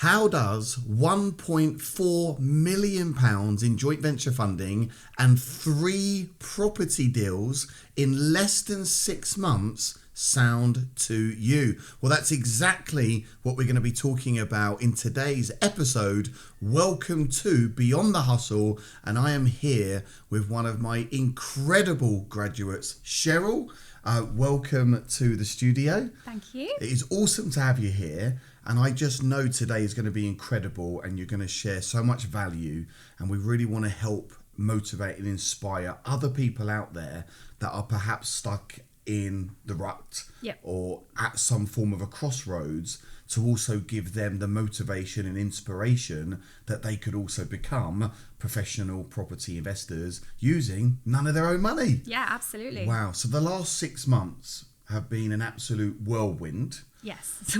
How does £1.4 million in joint venture funding and 3 property deals in less than 6 months sound to you? Well, that's exactly what we're going to be talking about in today's episode. Welcome to Beyond the Hustle, and I am here with one of my incredible graduates, Cheryl. Welcome to the studio. Thank you. It is awesome to have you here. And I just know today is going to be incredible and you're going to share so much value. And we really want to help motivate and inspire other people out there that are perhaps stuck in the rut or at some form of a crossroads, to also give them the motivation and inspiration that they could also become professional property investors using none of their own money. Yeah, absolutely. Wow. So the last 6 months have been an absolute whirlwind. Yes.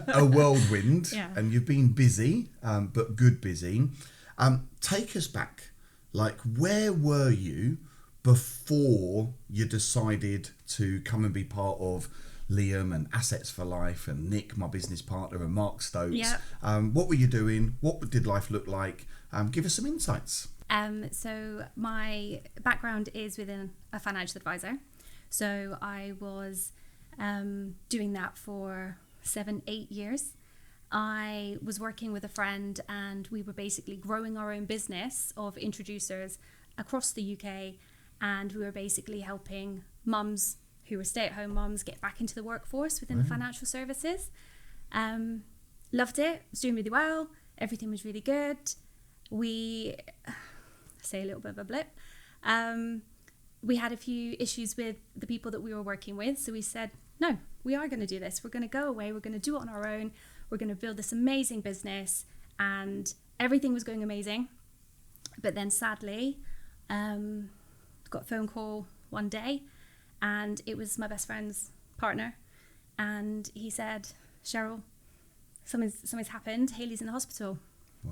A whirlwind. Yeah. And you've been busy, but good busy. Take us back. Like, where were you before you decided to come and be part of Liam and Assets for Life and Nick, my business partner, and Mark Stokes? Yeah. What were you doing? What did life look like? Give us some insights. So my background is within a financial advisor. So I was doing that for 7-8 years. I was working with a friend and we were basically growing our own business of introducers across the UK, and we were basically helping mums who were stay-at-home mums get back into the workforce within the financial services. Loved it, was doing really well, everything was really good. We say a little bit of a blip. We had a few issues with the people that we were working with, so we said, no, we are going to do this. We're going to go away. We're going to do it on our own. We're going to build this amazing business, and everything was going amazing. But then sadly, got a phone call one day, and it was my best friend's partner, and he said, Cheryl, something's happened. Hayley's in the hospital. Wow.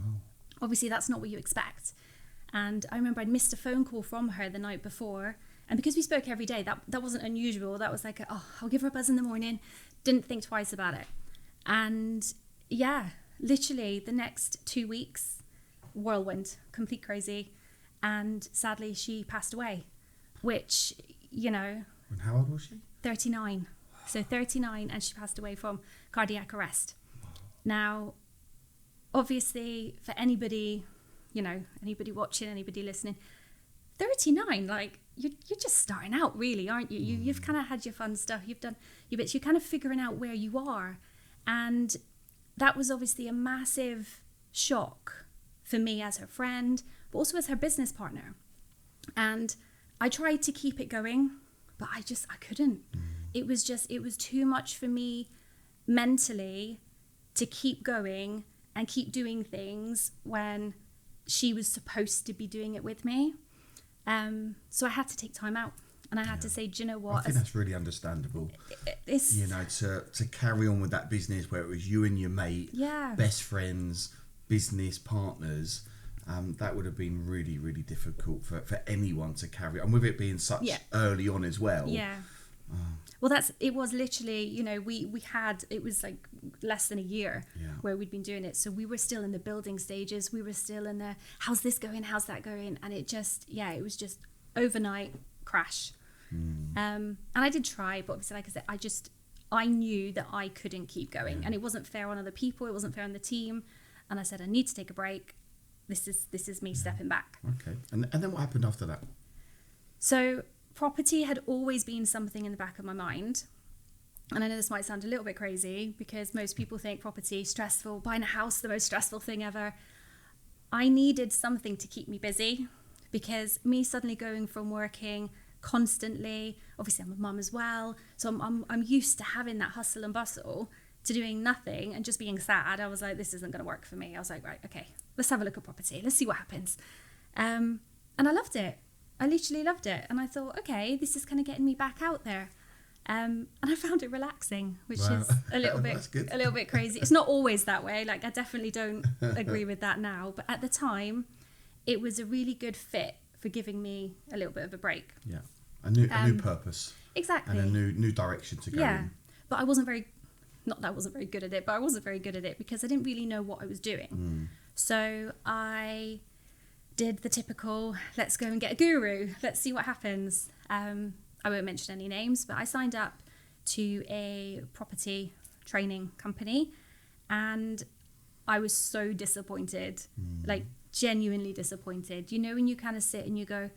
Obviously, that's not what you expect. And I remember I'd missed a phone call from her the night before. And because we spoke every day, that wasn't unusual. That was like, I'll give her a buzz in the morning. Didn't think twice about it. And yeah, literally the next 2 weeks, whirlwind, complete crazy. And sadly, she passed away, which, you know. And how old was she? 39. So 39, and she passed away from cardiac arrest. Now, obviously, for anybody, you know, anybody watching, anybody listening, 39, like, you're just starting out, really, aren't you? You've kind of had your fun stuff, you've done your bits, you're kind of figuring out where you are. And that was obviously a massive shock for me as her friend, but also as her business partner. And I tried to keep it going, but I couldn't. It was too much for me mentally to keep going and keep doing things when she was supposed to be doing it with me. So I had to take time out, and I had to say, do you know what? I think that's really understandable. It's, you know, to carry on with that business where it was you and your mate, best friends, business partners, that would have been really, really difficult for anyone to carry on, with it being such early on as well. Yeah. Well, it was literally, you know, it was like less than a year where we'd been doing it. So we were still in the building stages. We were still in the, how's this going? How's that going? And it was just overnight crash. And I did try, but obviously, like I said, I knew that I couldn't keep going, and it wasn't fair on other people. It wasn't fair on the team. And I said, I need to take a break. This is me stepping back. Okay. And then what happened after that? So property had always been something in the back of my mind. And I know this might sound a little bit crazy, because most people think property stressful, buying a house, the most stressful thing ever. I needed something to keep me busy, because me suddenly going from working constantly, obviously I'm a mum as well, so I'm used to having that hustle and bustle, to doing nothing and just being sad. I was like, this isn't going to work for me. I was like, right, okay, let's have a look at property. Let's see what happens. And I loved it. I literally loved it. And I thought, okay, this is kind of getting me back out there. And I found it relaxing, which is a little bit crazy. It's not always that way. Like, I definitely don't agree with that now. But at the time, it was a really good fit for giving me a little bit of a break. Yeah, a new purpose. Exactly. And a new direction to go in. But I wasn't very not that I wasn't very good at it, but I wasn't very good at it because I didn't really know what I was doing. So I did the typical, let's go and get a guru, let's see what happens. I won't mention any names, but I signed up to a property training company, and I was so disappointed, like genuinely disappointed. You know, when you kind of sit and you go,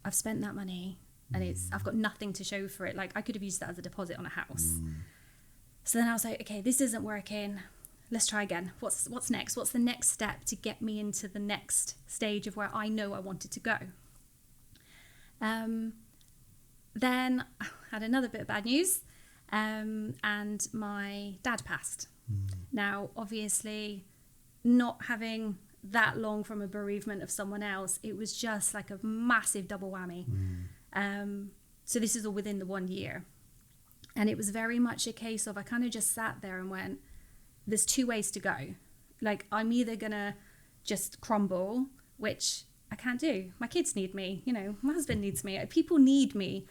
I've spent that money and I've got nothing to show for it. Like, I could have used that as a deposit on a house. So then I was like, okay, this isn't working. Let's try again. What's next? What's the next step to get me into the next stage of where I know I wanted to go? Then I had another bit of bad news, and my dad passed. Now, obviously, not having that long from a bereavement of someone else, it was just like a massive double whammy. So this is all within the 1 year. And it was very much a case of, I kind of just sat there and went, there's two ways to go. Like, I'm either gonna just crumble, which I can't do. My kids need me, you know, my husband needs me, people need me.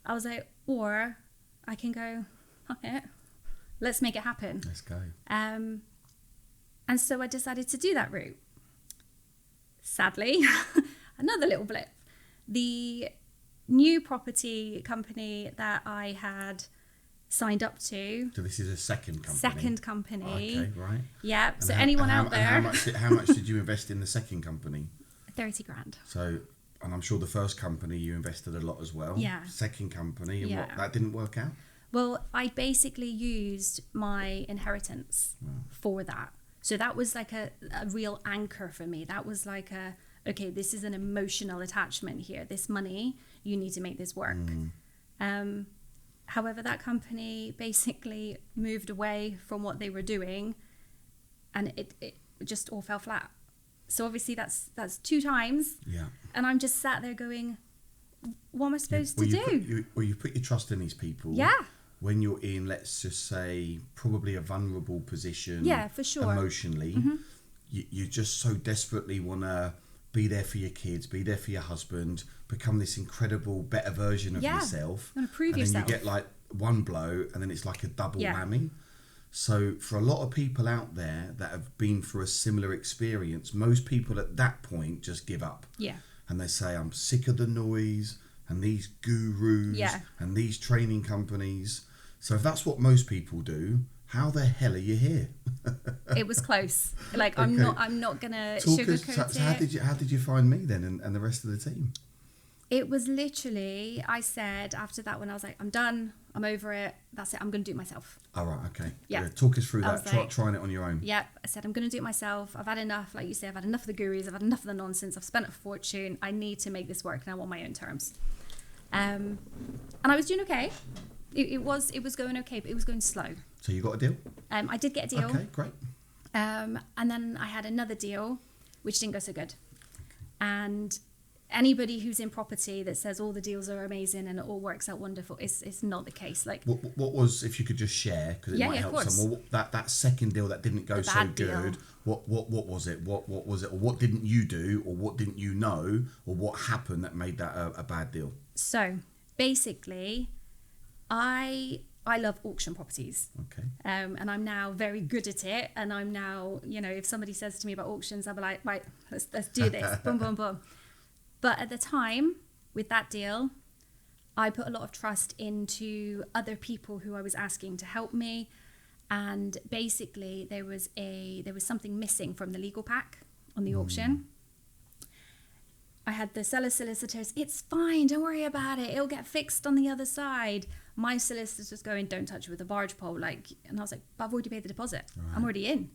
I was like, or I can go, okay, let's make it happen. Let's go. And so I decided to do that route. Sadly, another little blip. The new property company that I had signed up to. So this is a second company. Second company. Okay, right. Yeah. And so anyone out there? How much did you invest in the second company? 30 grand. So, and I'm sure the first company you invested a lot as well. Yeah. Second company, and Yeah. what, that didn't work out? Well, I basically used my inheritance for that. So that was like a real anchor for me. That was like okay, this is an emotional attachment here. This money, you need to make this work. However, that company basically moved away from what they were doing, and it just all fell flat. So obviously that's 2 times. Yeah. And I'm just sat there going, what am I supposed to do? You put your trust in these people. Yeah. When you're in, let's just say, probably a vulnerable position. Yeah, for sure. Emotionally, you just so desperately want to be there for your kids, be there for your husband, become this incredible, better version of yourself. You want to prove and yourself. And then you get like one blow, and then it's like a double Yeah. whammy. So for a lot of people out there that have been through a similar experience, most people at that point just give up. Yeah. And they say, I'm sick of the noise and these gurus and these training companies. So if that's what most people do, how the hell are you here? It was close. Like, I'm not gonna sugarcoat it. So how did you find me then and the rest of the team? It was literally, I said after that one, I was like, I'm done. I'm over it. That's it. I'm going to do it myself. All right. Okay. Yeah. Talk us through I that. was like, trying it on your own. Yeah. I said, I'm going to do it myself. I've had enough. Like you say, I've had enough of the gurus. I've had enough of the nonsense. I've spent a fortune. I need to make this work now on my own terms. And I was doing okay. It was going okay, but it was going slow. So you got a deal? I did get a deal. Okay, great. And then I had another deal, which didn't go so good. And anybody who's in property that says all the deals are amazing and it all works out wonderful, it's not the case. Like, what was, if you could just share, because it might help someone, that second deal that didn't go so good, what was it? What was it? Or what didn't you do, or what didn't you know, or what happened that made that a bad deal? So basically, I love auction properties. Okay. And I'm now very good at it. And I'm now, if somebody says to me about auctions, I'll be like, right, let's do this. Boom, boom, boom. But at the time, with that deal, I put a lot of trust into other people who I was asking to help me. And basically, there was something missing from the legal pack on the auction. I had the seller solicitors, it's fine, don't worry about it, it'll get fixed on the other side. My solicitors was going, don't touch it with a barge pole, and I was like, but I've already paid the deposit. Right. I'm already in.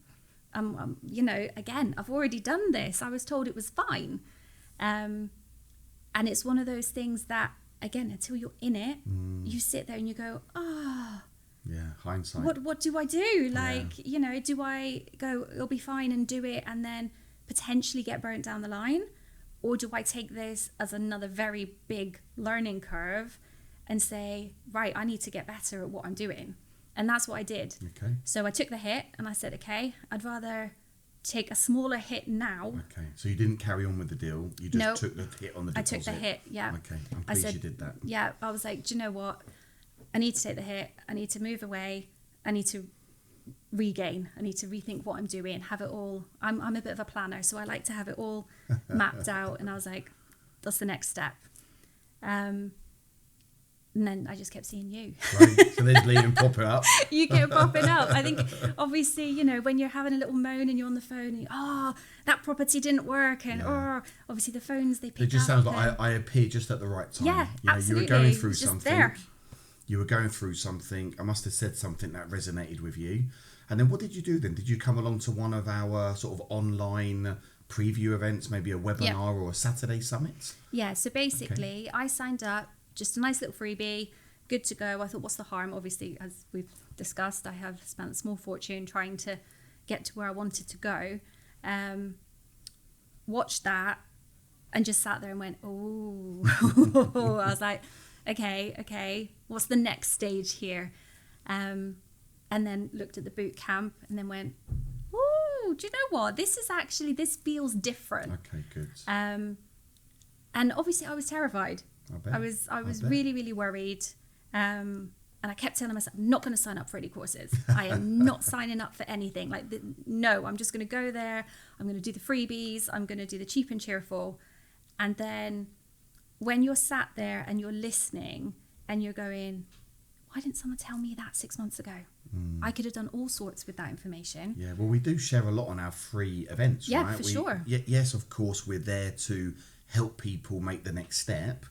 Again, I've already done this. I was told it was fine. And it's one of those things that, again, until you're in it, you sit there and you go, yeah, hindsight. What do I do? Do I go, it'll be fine and do it and then potentially get burnt down the line? Or do I take this as another very big learning curve and say, right, I need to get better at what I'm doing? And that's what I did. Okay. So I took the hit and I said, okay, I'd rather take a smaller hit now. Okay. So you didn't carry on with the deal. You just took the hit on the deposit. I took the hit, yeah. Okay. I'm pleased you did that. Yeah. I was like, do you know what? I need to take the hit. I need to move away. I need to regain. I need to rethink what I'm doing, have it all. I'm a bit of a planner, so I like to have it all mapped out. And I was like, that's the next step. And then I just kept seeing you. Right. So there's Liam popping up. You kept popping up. I think, obviously, you know, when you're having a little moan and you're on the phone and that property didn't work. And, obviously the phones, they pick up. It just sounds like I appeared just at the right time. Yeah, absolutely. You were going through just something. There. You were going through something. I must have said something that resonated with you. And then what did you do then? Did you come along to one of our sort of online preview events, maybe a webinar or a Saturday summit? Yeah, so basically I signed up, just a nice little freebie, good to go. I thought, what's the harm? Obviously, as we've discussed, I have spent a small fortune trying to get to where I wanted to go. Watched that and just sat there and went, oh. I was like, okay, what's the next stage here? And then looked at the boot camp and then went, oh, do you know what? This feels different. Okay, good. And obviously I was terrified. I was really, really worried. And I kept telling myself, I'm not going to sign up for any courses. I am not signing up for anything. No, I'm just going to go there. I'm going to do the freebies. I'm going to do the cheap and cheerful. And then when you're sat there and you're listening and you're going, why didn't someone tell me that 6 months ago? I could have done all sorts with that information. Yeah, well, we do share a lot on our free events, right? Yeah, for sure. Yes, of course, we're there to help people make the next step.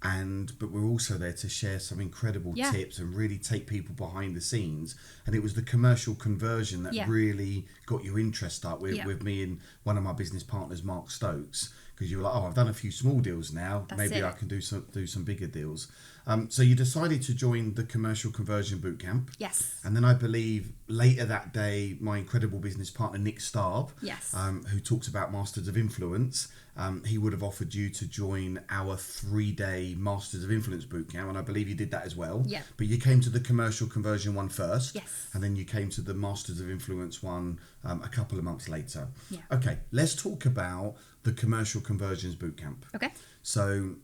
But we're also there to share some incredible tips and really take people behind the scenes. And it was the commercial conversion that really got your interest up with me and one of my business partners, Mark Stokes, because you were like, I've done a few small deals now. Maybe I can do some bigger deals. So you decided to join the commercial conversion bootcamp. Yes. And then I believe later that day, my incredible business partner, Nick Starb, who talks about Masters of Influence, he would have offered you to join our 3-day Masters of Influence bootcamp. And I believe you did that as well. Yeah. But you came to the commercial conversion one first. Yes. And then you came to the Masters of Influence one a couple of months later. Yeah. Okay, let's talk about the commercial conversions bootcamp. Okay. So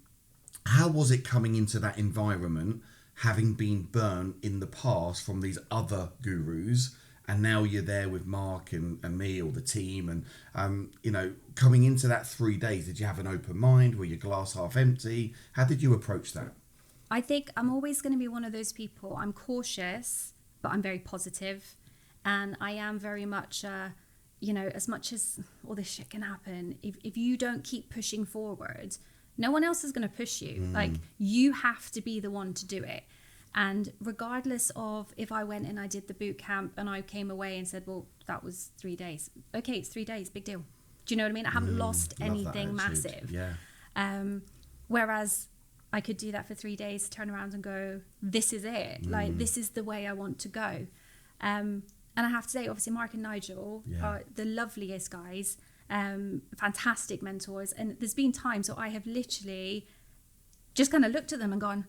how was it coming into that environment, having been burnt in the past from these other gurus, and now you're there with Mark and me or the team, and coming into that 3 days, did you have an open mind? Were your glass half empty? How did you approach that? I think I'm always going to be one of those people. I'm cautious, but I'm very positive, and I am very much as much as all this shit can happen, if you don't keep pushing forward, no one else is going to push you. Like, you have to be the one to do it. And regardless of if I went and I did the boot camp and I came away and said, well, that was 3 days. Okay, it's 3 days, big deal. Do you know what I mean? I haven't lost anything massive. Yeah. Whereas I could do that for 3 days, turn around and go, this is it. Like, this is the way I want to go. And I have to say, obviously, Mark and Nigel are the loveliest guys. Fantastic mentors, and there's been times where I have literally just kind of looked at them and gone,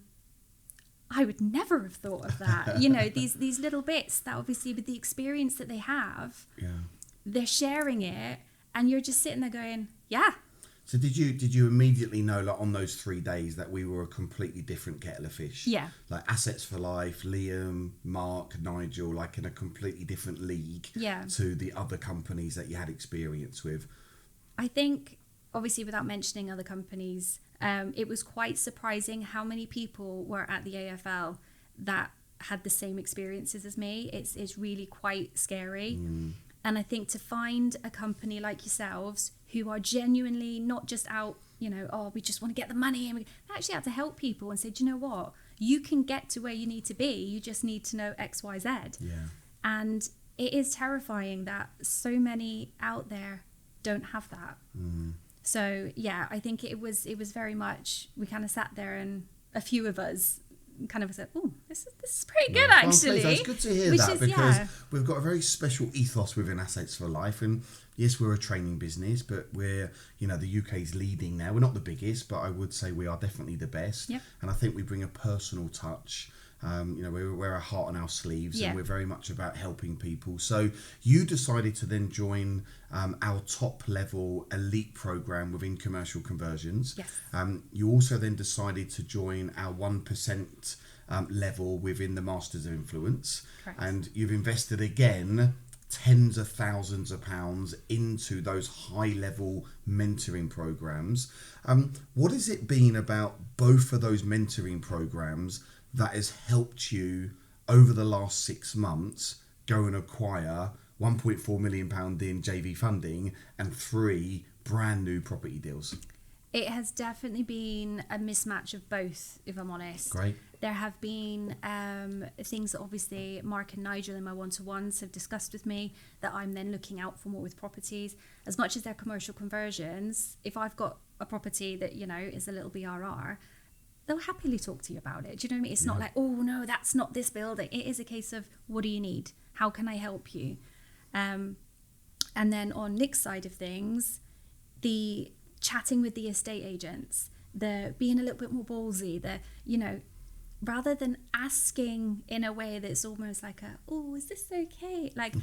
I would never have thought of that. These little bits that obviously with the experience that they have, they're sharing it, and you're just sitting there going, yeah. So did you immediately know, like, on those 3 days that we were a completely different kettle of fish? Yeah. Like Assets for Life, Liam, Mark, Nigel, like in a completely different league to the other companies that you had experience with? I think, obviously, without mentioning other companies, it was quite surprising how many people were at the AFL that had the same experiences as me. It's really quite scary. And I think to find a company like yourselves who are genuinely not just out, we just want to get the money, and we actually have to help people and say, do you know what? You can get to where you need to be. You just need to know X, Y, Z. Yeah. And it is terrifying that so many out there don't have that. So yeah, I think it was very much, we kind of sat there and a few of us kind of said, oh, this is pretty good, actually. It's good to hear that, because we've got a very special ethos within Assets for Life. And yes, we're a training business, but we're, the UK's leading now. We're not the biggest, but I would say we are definitely the best. Yep. And I think we bring a personal touch. We wear our heart on our sleeves, and we're very much about helping people. So you decided to then join our top level elite program within commercial conversions. Yes. You also then decided to join our 1% level within the Masters of Influence. Correct. And you've invested again tens of thousands of pounds into those high level mentoring programs. What has it been about both of those mentoring programs that has helped you over the last 6 months go and acquire £1.4 million in JV funding and 3 brand new property deals? It has definitely been a mismatch of both, if I'm honest. Great. There have been things that obviously Mark and Nigel in my one-to-ones have discussed with me that I'm then looking out for more with properties. As much as they're commercial conversions, if I've got a property that, you know, is a little BRR, they'll happily talk to you about it. Do you know what I mean? It's not like, oh, no, that's not this building. It is a case of, what do you need? How can I help you? And then on Nick's side of things, the chatting with the estate agents, the being a little bit more ballsy, the, you know, rather than asking in a way that's almost like a, oh, is this okay? Like,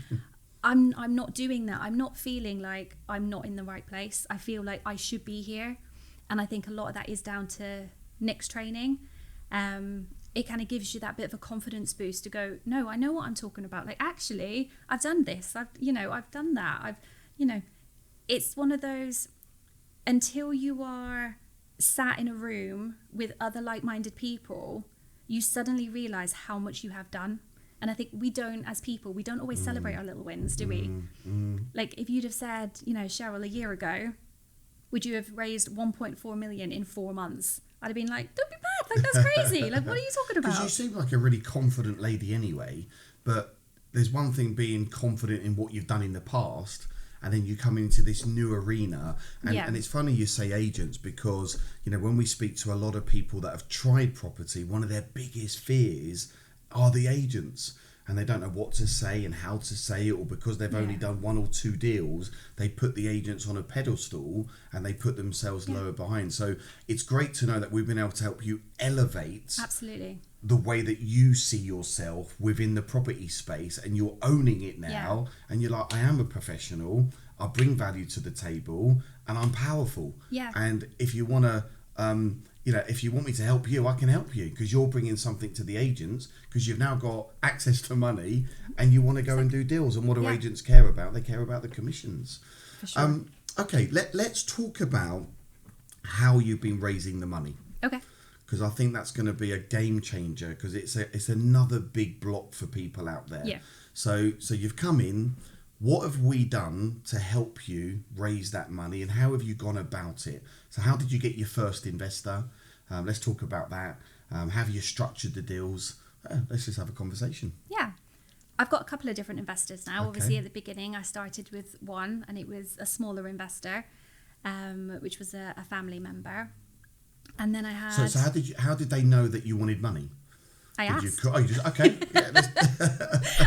I'm not doing that. I'm not feeling like I'm not in the right place. I feel like I should be here. And I think a lot of that is down to Nick's training. It kind of gives you that bit of a confidence boost to go, no, I know what I'm talking about. Like, actually, I've done this. I've done that. It's one of those, until you are sat in a room with other like-minded people, you suddenly realize how much you have done. And I think we don't, as people, we don't always celebrate our little wins, do we? Like, if you'd have said, you know, Cheryl, a year ago, would you have raised 1.4 million in 4 months? I'd have been like, don't be mad, like, that's crazy. Like, what are you talking about? Because you seem like a really confident lady anyway, but there's one thing being confident in what you've done in the past, and then you come into this new arena. And it's funny you say agents, because, you know, when we speak to a lot of people that have tried property, one of their biggest fears are the agents. And they don't know what to say and how to say it, or because they've only done 1 or 2 deals, they put the agents on a pedestal and they put themselves lower behind. So it's great to know that we've been able to help you elevate Absolutely. the way that you see yourself within the property space, and you're owning it now. And you're like, I am a professional, I bring value to the table, and I'm powerful. And if you want to if you want me to help you, I can help you, because you're bringing something to the agents, because you've now got access to money and you want to go and do deals. And what do agents care about? They care about the commissions. For sure. Okay, let's talk about how you've been raising the money. Okay. Because I think that's going to be a game changer, because it's another big block for people out there. Yeah. So you've come in. What have we done to help you raise that money, and how have you gone about it? So how did you get your first investor? Let's talk about that. How have you structured the deals? Let's just have a conversation. Yeah. I've got a couple of different investors now. Okay. Obviously, at the beginning, I started with one, and it was a smaller investor, which was a family member. And then I had... So how did they know that you wanted money? I asked. Okay. Yeah,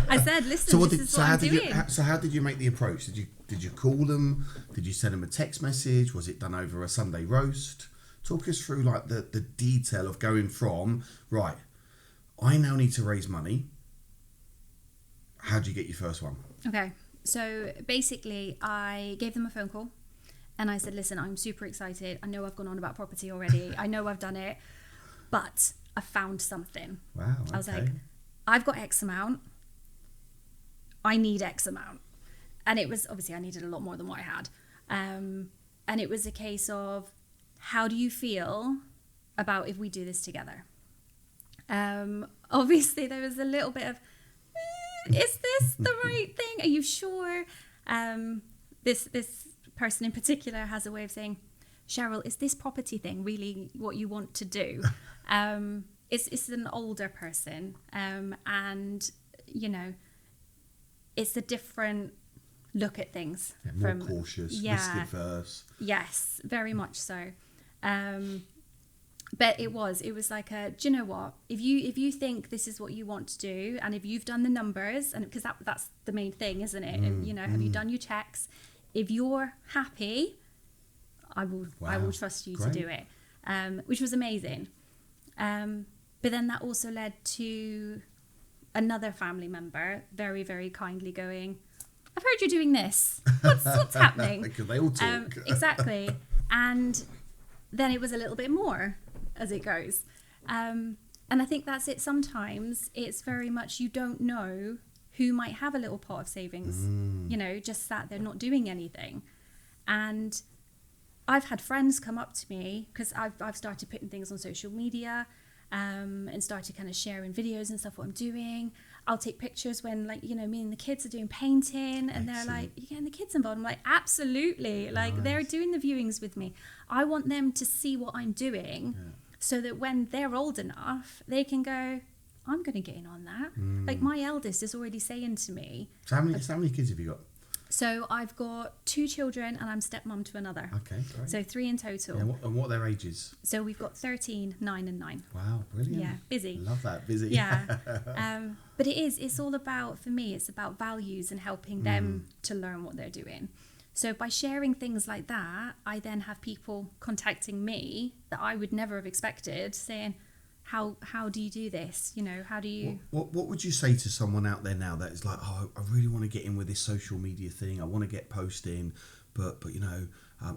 I said, listen, this is what I'm doing. So how did you make the approach? Did you call them? Did you send them a text message? Was it done over a Sunday roast? Talk us through like the detail of going from, right, I now need to raise money. How did you get your first one? Okay. So basically, I gave them a phone call and I said, listen, I'm super excited. I know I've gone on about property already. I know I've done it, but I found something. Wow. I was like, I've got X amount. I need X amount. And it was, obviously I needed a lot more than what I had. And it was a case of, how do you feel about if we do this together? Obviously there was a little bit of, is this the right thing? Are you sure? This person in particular has a way of saying, Cheryl, is this property thing really what you want to do? It's an older person, and you know, it's a different look at things. Yeah, more cautious, risk adverse. Yes, very much so. But it was like do you know what? If you think this is what you want to do, and if you've done the numbers, and because that's the main thing, isn't it? You know, have you done your checks? If you're happy, I will trust you to do it, which was amazing. But then that also led to another family member very, very kindly going, I've heard you're doing this. What's happening? Because they all talk. Exactly. And then it was a little bit more as it goes. And I think that's it. Sometimes it's very much you don't know who might have a little pot of savings, you know, just that they're not doing anything. And I've had friends come up to me because I've started putting things on social media and started kind of sharing videos and stuff what I'm doing. I'll take pictures when, like, you know, me and the kids are doing painting, and they're like, "You're getting the kids involved?" I'm like, "Absolutely!" Like, they're doing the viewings with me. I want them to see what I'm doing, so that when they're old enough, they can go, "I'm going to get in on that." Like, my eldest is already saying to me. So how many kids have you got? So I've got 2 children, and I'm stepmom to another. Okay, great. So 3 in total. Yeah, and what are their ages? So we've got 13, 9 and 9. Wow, brilliant. Yeah, busy. Love that, busy. Yeah. But it's all about, for me, it's about values and helping them to learn what they're doing. So by sharing things like that, I then have people contacting me that I would never have expected, saying, how do you do this? You know, how do you... What would you say to someone out there now that is like, oh, I really want to get in with this social media thing. I want to get posting, but you know,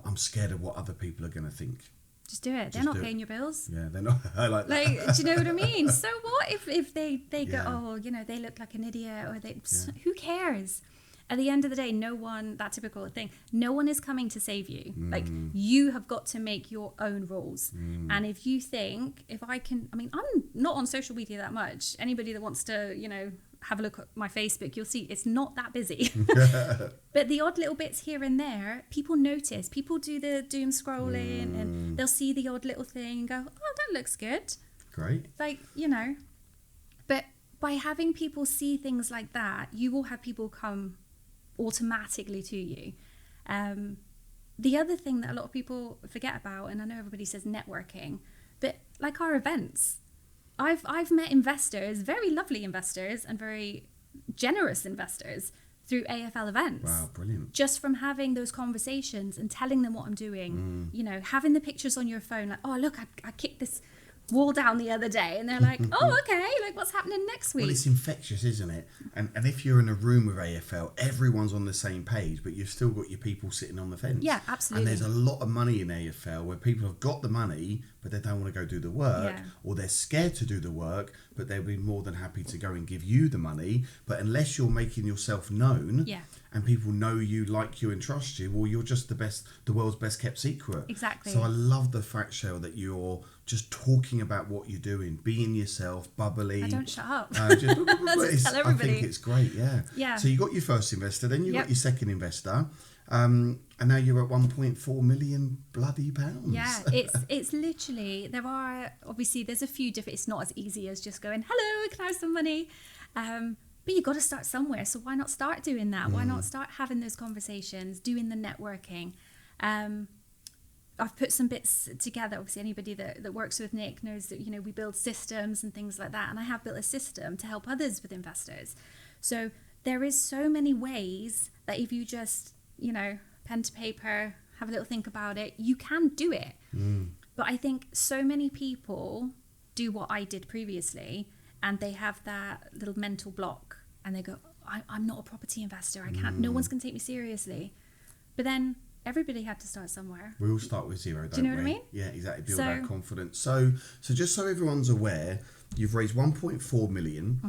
I'm scared of what other people are going to think. Just do it. They're not paying your bills. Yeah, they're not. I like that. Like, do you know what I mean? So what if they go, Yeah. oh, you know, they look like an idiot, or who cares? At the end of the day, that typical thing, no one is coming to save you. Like, you have got to make your own rules. And if you think, I'm not on social media that much. Anybody that wants to, you know, have a look at my Facebook, you'll see it's not that busy. But the odd little bits here and there, people notice. People do the doom scrolling and they'll see the odd little thing and go, oh, that looks good. Great. Like, you know. But by having people see things like that, you will have people come automatically to you. The other thing that a lot of people forget about, and I know everybody says networking, but like our events, I've met investors, very lovely investors and very generous investors through AFL events. Wow, brilliant. Just from having those conversations and telling them what I'm doing, you know, having the pictures on your phone, like, oh, look, I kicked this wall down the other day, and they're like, oh, okay, like, what's happening next week? Well, it's infectious, isn't it? And if you're in a room with AFL, everyone's on the same page, but you've still got your people sitting on the fence. Yeah, absolutely. And there's a lot of money in AFL where people have got the money, but they don't want to go do the work, or they're scared to do the work, but they'll be more than happy to go and give you the money. But unless you're making yourself known, and people know you, like you, and trust you, well, you're just the world's best kept secret. Exactly. So I love the fact, Cheryl, that you're just talking about what you're doing, being yourself, bubbly. I don't shut up. Tell everybody. I think it's great, yeah. So you got your first investor, then you got your second investor, and now you're at 1.4 million bloody pounds. Yeah, it's literally, there's a few different, it's not as easy as just going, hello, can I have some money? But you got to start somewhere, so why not start doing that? Why not start having those conversations, doing the networking? I've put some bits together. Obviously, anybody that works with Nick knows that, you know, we build systems and things like that. And I have built a system to help others with investors. So there is so many ways that if you just, you know, pen to paper, have a little think about it, you can do it. But I think so many people do what I did previously, and they have that little mental block, and they go, I'm not a property investor. I can't. No one's going to take me seriously. But then everybody had to start somewhere. We all start with zero, don't we? Do you know what I mean? Yeah, exactly. Build our confidence. So just so everyone's aware, you've raised 1.4 million.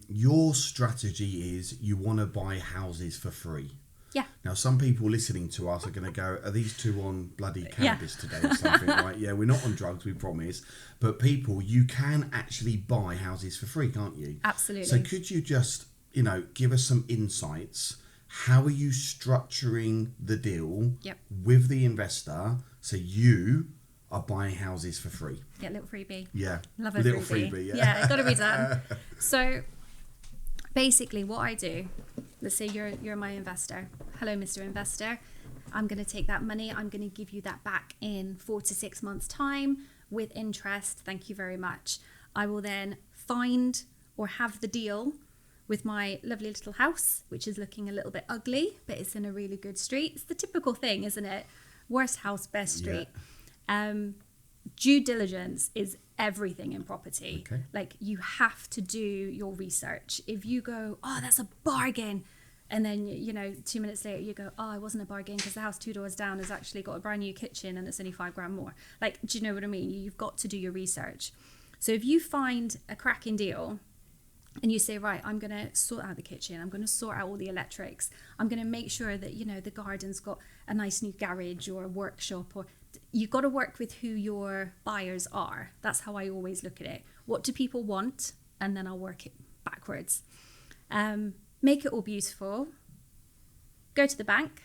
Your strategy is you want to buy houses for free. Yeah. Now, some people listening to us are going to go, are these two on bloody cannabis today or something, right? Yeah, we're not on drugs, we promise. But people, you can actually buy houses for free, can't you? Absolutely. So could you just, you know, give us some insights? How are you structuring the deal with the investor so you are buying houses for free? Get a little freebie. Yeah. Love a little freebie. Yeah, it's got to be done. So basically what I do, let's say you're my investor. Hello, Mr. Investor. I'm going to take that money. I'm going to give you that back in 4 to 6 months' time with interest. Thank you very much. I will then find or have the deal with my lovely little house, which is looking a little bit ugly, but it's in a really good street. It's the typical thing, isn't it? Worst house, best street. Due diligence is everything in property. Okay. Like, you have to do your research. If you go, oh, that's a bargain, and then, you know, 2 minutes later you go, oh, it wasn't a bargain because the house 2 doors down has actually got a brand new kitchen and it's only $5,000 more. Like, do you know what I mean? You've got to do your research. So if you find a cracking deal and you say, right, I'm going to sort out the kitchen, I'm going to sort out all the electrics, I'm going to make sure that, you know, the garden's got a nice new garage or a workshop, or you've got to work with who your buyers are. That's how I always look at it. What do people want? And then I'll work it backwards. Make it all beautiful. Go to the bank.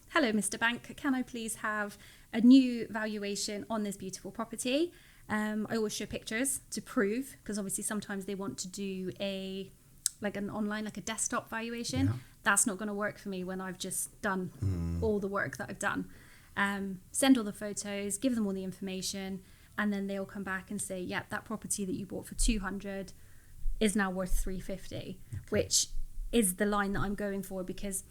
Hello, Mr. Bank. Can I please have a new valuation on this beautiful property? I always show pictures to prove, because obviously sometimes they want to do an online, like a desktop valuation. Yeah. That's not going to work for me when I've just done all the work that I've done. Send all the photos, give them all the information, and then they'll come back and say, yeah, that property that you bought for 200 is now worth 350, which is the line that I'm going for, because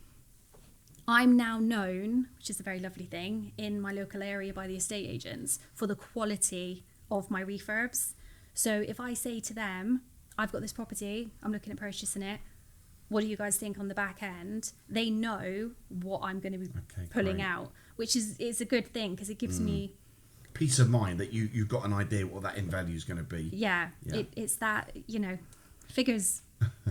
I'm now known, which is a very lovely thing, in my local area by the estate agents for the quality of my refurbs. So if I say to them, I've got this property, I'm looking at purchasing it, what do you guys think on the back end? They know what I'm going to be pulling out, which is a good thing, because it gives me peace of mind that you've got an idea what that end value is going to be. It's that, you know, figures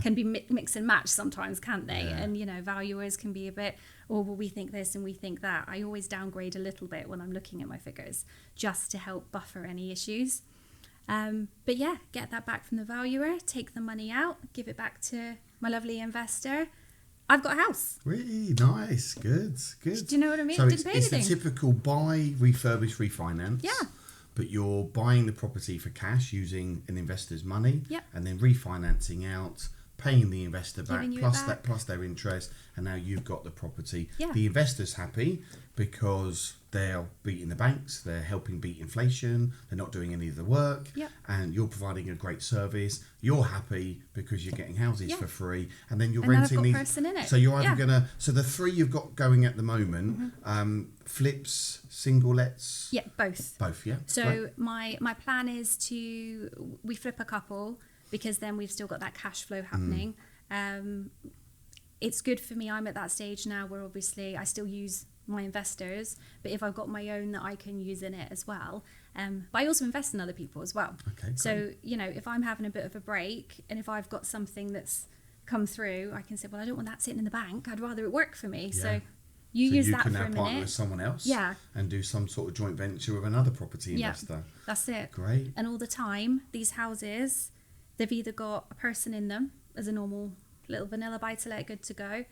can be mix and match sometimes, can't they? And, you know, valuers can be a bit, oh, well, we think this and we think that. I always downgrade a little bit when I'm looking at my figures, just to help buffer any issues. But yeah, get that back from the valuer, take the money out, give it back to my lovely investor. I've got a house. Really nice. Good. Do you know what I mean? So Didn't pay it's the anything. typical buy, refurbish, refinance. Yeah. But you're buying the property for cash using an investor's money, Yep. and then refinancing out, paying the investor back Giving you it plus back. plus their interest, and now you've got the property. Yeah. The investor's happy because they're beating the banks, they're helping beat inflation, they're not doing any of the work, Yep. and you're providing a great service. You're happy because you're getting houses Yeah. for free, and then you're And then I've renting got these. person in it. So you're either Yeah. gonna. So the three you've got going at the moment, flips, single lets. Yeah, both. Both, yeah. So Great. my plan is we flip a couple, because then we've still got that cash flow happening. It's good for me. I'm at that stage now where obviously I still use my investors, but if I've got my own that I can use in it as well. But I also invest in other people as well. Okay, So, great. you know, if I'm having a bit of a break and if I've got something that's come through, I can say, well, I don't want that sitting in the bank. I'd rather it work for me. Yeah. So you use that can for now a partner minute. with someone else, Yeah. and do some sort of joint venture with another property Yeah. investor. That's it. Great. And all the time, these houses, they've either got a person in them as a normal little vanilla buy-to-let good to go,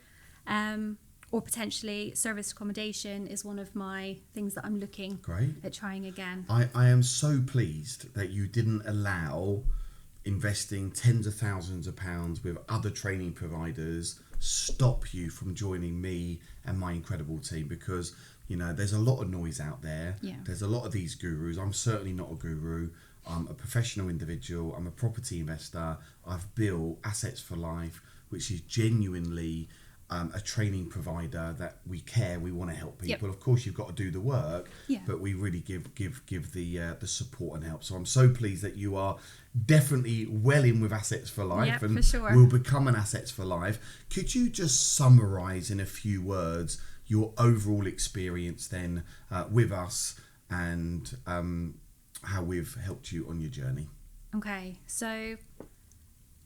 or potentially service accommodation is one of my things that I'm looking Great. at trying again. I am so pleased that you didn't allow investing tens of thousands of pounds with other training providers stop you from joining me and my incredible team, because you know there's a lot of noise out there. Yeah. There's a lot of these gurus. I'm certainly not a guru. I'm a professional individual. I'm a property investor. I've built Assets for Life, which is genuinely a training provider that we care. We want to help people. Yep. Of course, you've got to do the work, Yeah. but we really give the support and help. So I'm so pleased that you are definitely well in with Assets for Life, Yeah, and for sure. will become an Assets for Life. Could you just summarise in a few words your overall experience then with us, and how we've helped you on your journey? Okay, so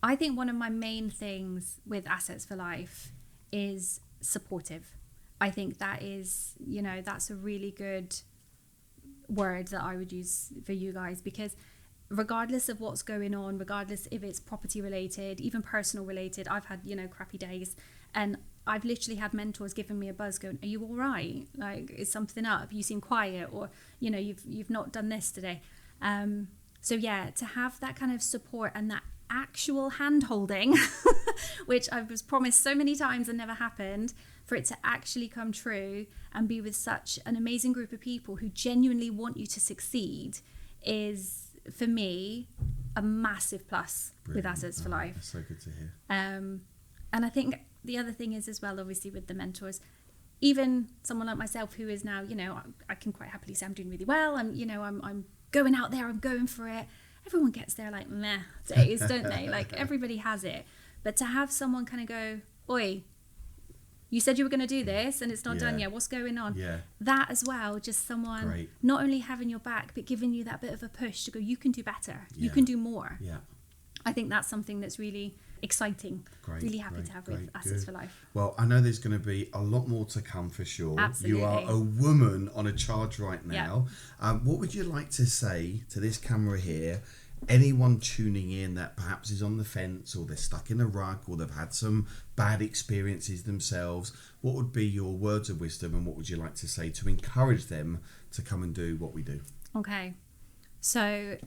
I think one of my main things with Assets for Life is supportive. I think that is, you know, that's a really good word that I would use for you guys, because regardless of what's going on, regardless if it's property related, even personal related, I've had, you know, crappy days, and I've literally had mentors giving me a buzz going, are you all right? Like, is something up? You seem quiet, or, you know, you've not done this today. So yeah, to have that kind of support and that actual hand holding, which I was promised so many times and never happened, for it to actually come true and be with such an amazing group of people who genuinely want you to succeed, is for me a massive plus. Brilliant. With Assets for Life. That's so good to hear. And I think the other thing is as well, obviously with the mentors, even someone like myself who is now, you know, I can quite happily say I'm doing really well. I'm going out there, I'm going for it. Everyone gets there like meh days, don't they? Like everybody has it. But to have someone kind of go, oi, You said you were going to do this and it's not done Yeah. yet. What's going on? Yeah. That as well, just someone Great. not only having your back, but giving you that bit of a push to go, you can do better. You Yeah. can do more. Yeah. I think that's something that's really exciting. Great, Really happy great, to have great, with Assets good. for Life. Well, I know there's going to be a lot more to come for sure. Absolutely. You are a woman on a charge right now. What would you like to say to this camera here? Anyone tuning in that perhaps is on the fence, or they're stuck in a rut, or they've had some bad experiences themselves, what would be your words of wisdom, and what would you like to say to encourage them to come and do what we do? Okay. So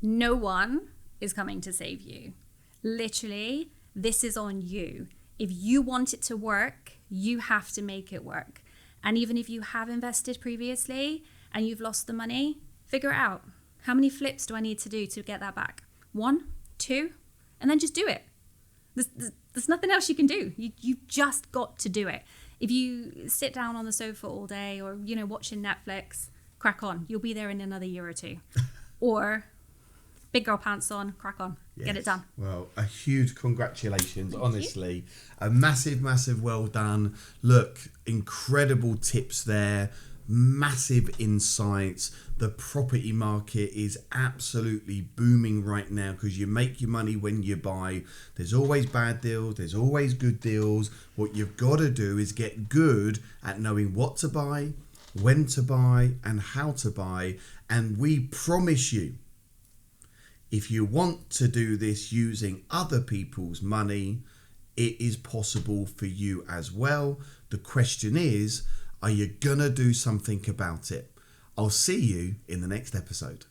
no one is coming to save you. Literally, this is on you. If you want it to work, you have to make it work. And even if you have invested previously and you've lost the money, figure it out. How many flips do I need to do to get that back? 1, 2, and then just do it. There's nothing else you can do. You've just got to do it. If you sit down on the sofa all day or, watching Netflix, crack on. You'll be there in another year or two. Or big girl pants on, crack on. Yes. Get it done. Well, a huge congratulations, honestly. A massive well done. Look, incredible tips there. Massive insights. The property market is absolutely booming right now because you make your money when you buy. There's always bad deals, there's always good deals. What you've got to do is get good at knowing what to buy, when to buy, and how to buy. And we promise you, if you want to do this using other people's money, it is possible for you as well. The question is, are you gonna do something about it? I'll see you in the next episode.